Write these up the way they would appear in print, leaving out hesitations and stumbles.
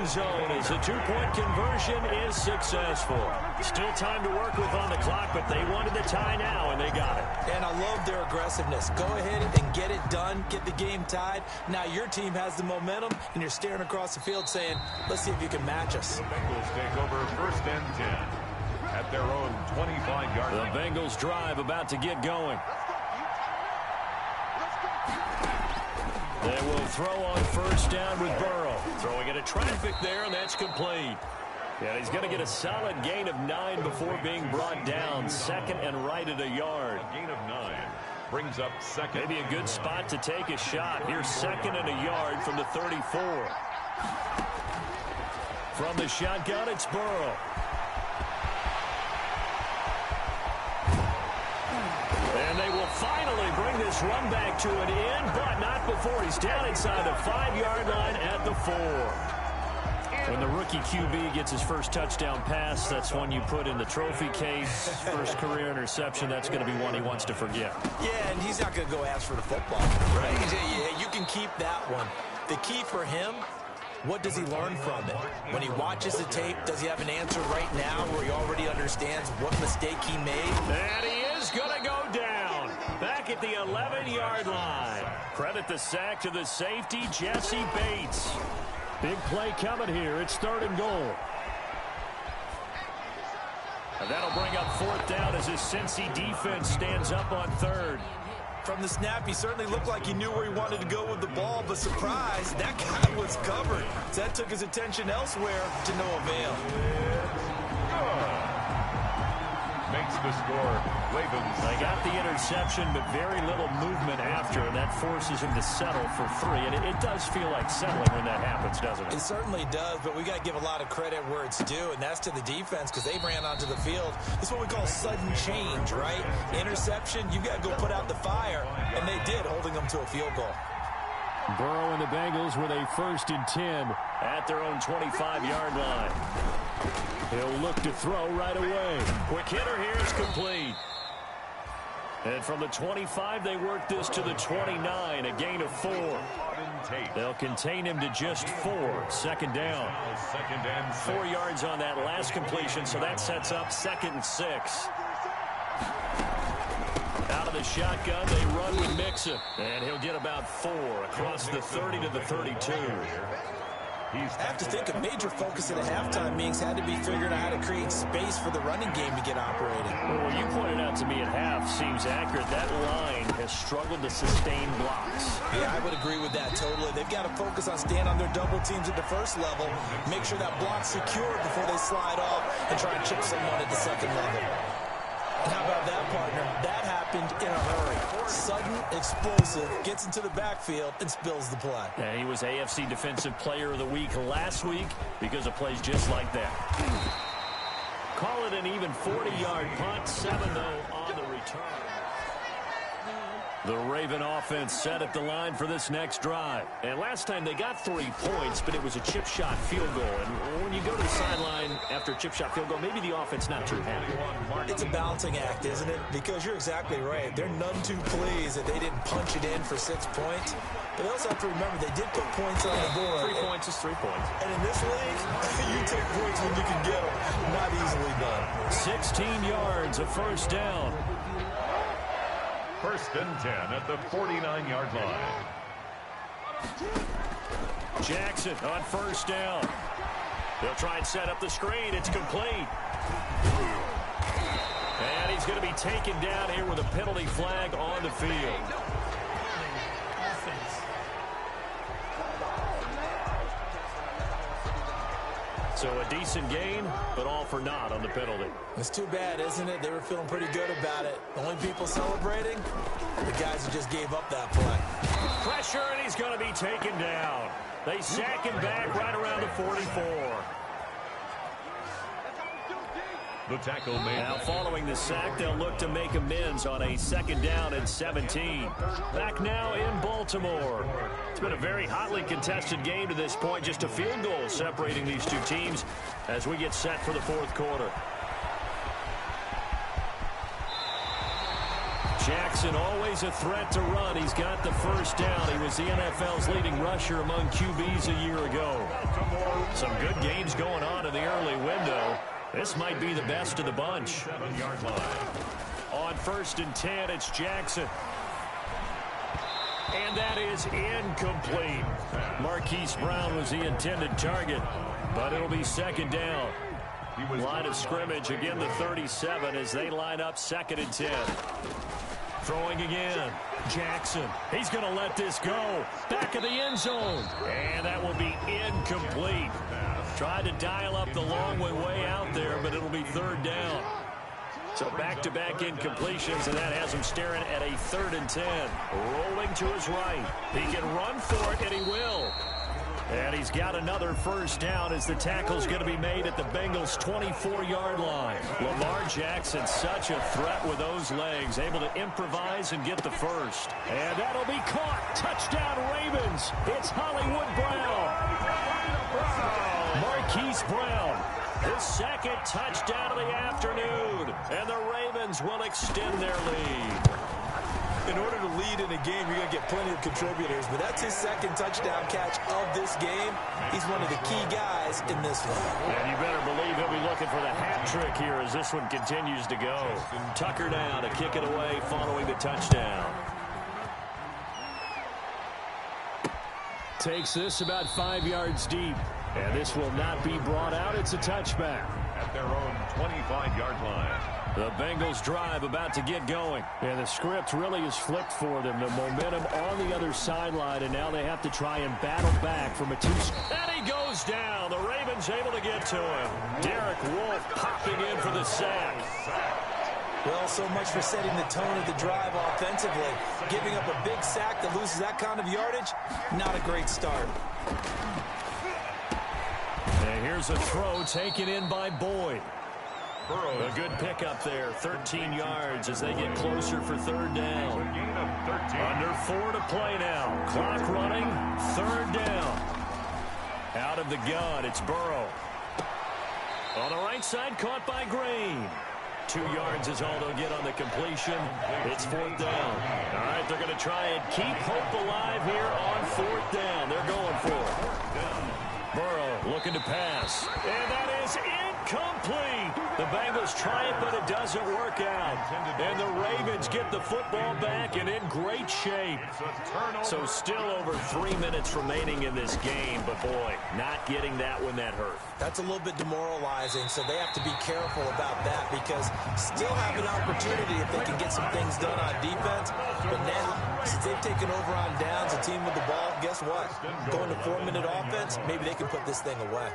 end zone as the two-point conversion is successful. Still time to work with on the clock, but they wanted the tie now, and they got it. And I love their aggressiveness. Go ahead and get it done, get the game tied. Now your team has the momentum, and you're staring across the field saying, let's see if you can match us. The Bengals take over 1st and 10 at their own 25-yard line. The Bengals drive about to get going. They will throw on 1st down with Burrow. Throwing into traffic there, and that's complete. Yeah, he's going to get a solid gain of 9 before being brought down. 2nd and right at a yard. A gain of 9 brings up 2nd. Maybe a good spot to take a shot. Here's 2nd and a yard from the 34. From the shotgun, it's Burrow. And they will finally bring this run back to an end, but not before he's down inside the 5-yard line at the 4. When the rookie QB gets his first touchdown pass, that's one you put in the trophy case. First career interception, that's going to be one he wants to forget. Yeah, and he's not going to go ask for the football, right? Yeah, you can keep that one. The key for him, what does he learn from it? When he watches the tape, does he have an answer right now where he already understands what mistake he made? And he is going to go down. Back at the 11-yard line. Credit the sack to the safety, Jesse Bates. Big play coming here. It's 3rd and goal. And that'll bring up 4th down as his Cincy defense stands up on 3rd. From the snap, he certainly looked like he knew where he wanted to go with the ball, but surprise, that guy was covered. So that took his attention elsewhere to no avail. Makes the score. Ravens. They got the interception, but very little movement after, and that forces him to settle for 3. And it does feel like settling when that happens, doesn't it? It certainly does, but we got to give a lot of credit where it's due, and that's to the defense because they ran onto the field. It's what we call sudden change, right? Interception, you got to go put out the fire, and they did, holding them to a field goal. Burrow and the Bengals with a 1st and 10 at their own 25-yard line. He'll look to throw right away. Quick hitter here is complete. And from the 25, they work this to the 29, a gain of 4. They'll contain him to just 4. 2nd down. 2nd and 6. 4 yards on that last completion, so that sets up 2nd and 6. Out of the shotgun, they run with Mixon. And he'll get about 4 across the 30 to the 32. I have to think a major focus at the halftime meetings had to be figuring out how to create space for the running game to get operating. Well, what you pointed out to me at half seems accurate. That line has struggled to sustain blocks. Yeah, I would agree with that totally. They've got to focus on staying on their double teams at the 1st level, make sure that block's secure before they slide off and try and chip someone at the 2nd level. And how about that, partner? That happened in a hurry. Sudden, explosive, gets into the backfield, and spills the play. Yeah, he was AFC Defensive Player of the Week last week because of plays just like that. Call it an even 40-yard punt, 7-0 on the return. The Raven offense set at the line for this next drive. And last time they got 3 points, but it was a chip shot field goal. And when you go to the sideline after a chip shot field goal, maybe the offense not too happy. It's a balancing act, isn't it? Because you're exactly right. They're none too pleased that they didn't punch it in for 6 points. But they also have to remember they did put points on the board. 3 points is 3 points. And in this league, you take points when you can get them. Not easily done. 16 yards, a 1st down. 1st and 10 at the 49-yard line. Jackson on 1st down. They'll try and set up the screen. It's complete. And he's going to be taken down here with a penalty flag on the field. So a decent gain, but all for naught on the penalty. It's too bad, isn't it? They were feeling pretty good about it. The only people celebrating, the guys who just gave up that play. Pressure, and he's going to be taken down. They sack him back right around the 44. The tackle made. Now following the sack, they'll look to make amends on a 2nd down and 17. Back now in Baltimore. It's been a very hotly contested game to this point. Just a field goal separating these two teams as we get set for the 4th quarter. Jackson always a threat to run. He's got the 1st down. He was the NFL's leading rusher among QBs a year ago. Some good gains going on in the early window. This might be the best of the bunch. 7-yard line. On 1st and 10, it's Jackson. And that is incomplete. Marquise Brown was the intended target, but it'll be 2nd down. Line of scrimmage, again the 37 as they line up 2nd and 10. Throwing again. Jackson. He's going to let this go. Back of the end zone. And that will be incomplete. Tried to dial up the long way out there, but it'll be 3rd down. So back-to-back incompletions, and that has him staring at a 3rd and 10. Rolling to his right. He can run for it, and he will. And he's got another 1st down as the tackle's going to be made at the Bengals' 24-yard line. Lamar Jackson, such a threat with those legs, able to improvise and get the 1st. And that'll be caught. Touchdown, Ravens. It's Hollywood Brown. Marquise Brown, his 2nd touchdown of the afternoon. And the Ravens will extend their lead. In order to lead in a game, you're going to get plenty of contributors, but that's his 2nd touchdown catch of this game. He's one of the key guys in this one. And you better believe he'll be looking for the hat trick here as this one continues to go. Tucker now to kick it away following the touchdown. Takes this about 5 yards deep. And this will not be brought out. It's a touchback. At their own 25-yard line. The Bengals drive about to get going. And the script really is flipped for them. The momentum on the other sideline, and now they have to try and battle back from a 2. And he goes down. The Ravens able to get to him. Derek Wolfe popping in for the sack. Well, so much for setting the tone of the drive offensively. Giving up a big sack that loses that kind of yardage, not a great start. And here's a throw taken in by Boyd. A good pickup there, 13 yards as they get closer for 3rd down. Under 4 to play now. Clock running, 3rd down. Out of the gun, it's Burrow. On the right side, caught by Green. 2 yards is all they'll get on the completion. It's 4th down. All right, they're going to try and keep hope alive here on 4th down. They're going for it. Burrow looking to pass. And that is incomplete. The Bengals try it, but it doesn't work out. And the Ravens get the football back and in great shape. So still over 3 minutes remaining in this game. But, boy, not getting that one that hurt. That's a little bit demoralizing, so they have to be careful about that because still have an opportunity if they can get some things done on defense. But now, since they've taken over on downs, a team with the ball, guess what? Going to 4-minute offense, maybe they can put this thing away.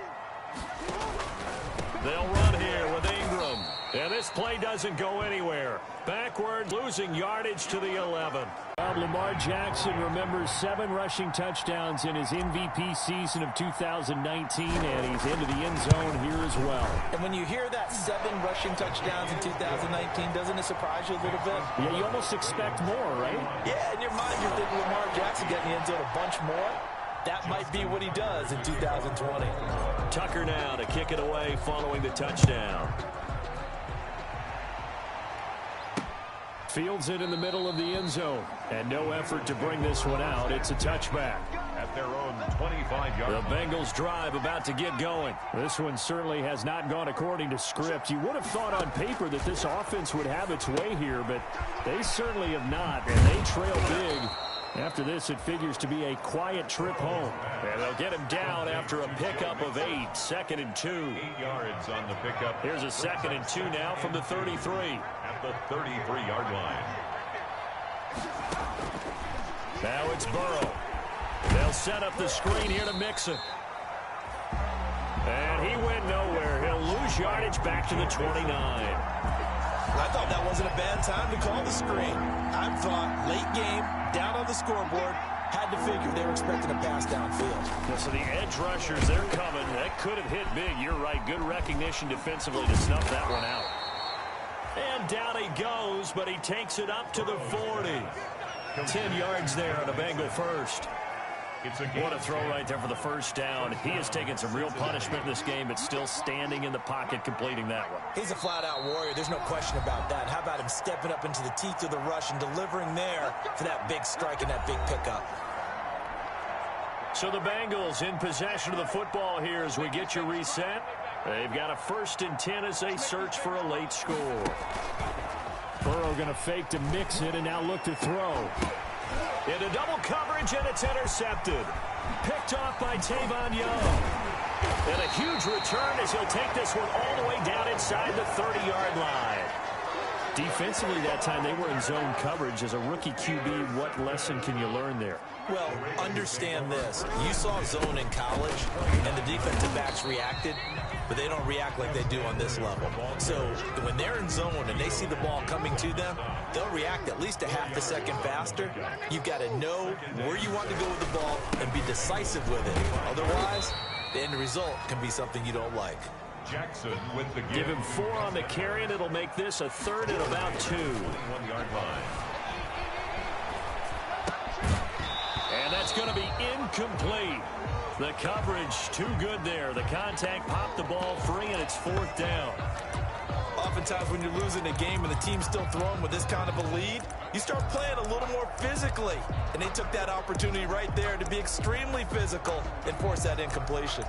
They'll run here with Ingram. And this play doesn't go anywhere. Backward, losing yardage to the 11. Lamar Jackson remembers 7 rushing touchdowns in his MVP season of 2019, and he's into the end zone here as well. And when you hear that 7 rushing touchdowns in 2019, doesn't it surprise you a little bit? Yeah, you almost expect more, right? Yeah, in your mind you're thinking Lamar Jackson getting the end zone a bunch more. That might be what he does in 2020. Tucker now to kick it away following the touchdown. Fields it in the middle of the end zone. And no effort to bring this one out. It's a touchback. At their own 25-yard line. The Bengals drive about to get going. This one certainly has not gone according to script. You would have thought on paper that this offense would have its way here, but they certainly have not, and they trail big. After this, it figures to be a quiet trip home. And they'll get him down after a pickup of 8. 2nd and 2. 8 yards on the pickup. Here's a 2nd and 2 now from the 33. At the 33-yard line. Now it's Burrow. They'll set up the screen here to Mixon. And he went nowhere. He'll lose yardage back to the 29. I thought that wasn't a bad time to call the screen. I thought late game, down on the scoreboard, had to figure they were expecting a pass downfield. Yeah, so the edge rushers, they're coming. That could have hit big. You're right. Good recognition defensively to snuff that one out. And down he goes, but he takes it up to the 40. 10 yards there on a Bengal first. What a throw right there for the 1st down. He has taken some real punishment in this game, but still standing in the pocket, completing that one. He's a flat-out warrior. There's no question about that. How about him stepping up into the teeth of the rush and delivering there for that big strike and that big pickup? So the Bengals in possession of the football here as we get you reset. They've got a 1st and 10 as they search for a late score. Burrow going to fake to mix it and now look to throw. Into double coverage, and it's intercepted. Picked off by Tavon Young. And a huge return as he'll take this one all the way down inside the 30-yard line. Defensively that time, they were in zone coverage. As a rookie QB, what lesson can you learn there? Well, understand this. You saw zone in college, and the defensive backs reacted, but they don't react like they do on this level. So when they're in zone and they see the ball coming to them, they'll react at least a half a second faster. You've got to know where you want to go with the ball and be decisive with it. Otherwise, the end result can be something you don't like. Jackson with the give. Give him 4 on the carry, and it'll make this a 3rd and about 2. 1-yard line. And that's going to be incomplete. The coverage too good there. The contact popped the ball free, and it's 4th down. Oftentimes when you're losing a game and the team's still throwing with this kind of a lead, you start playing a little more physically. And they took that opportunity right there to be extremely physical and force that incompletion.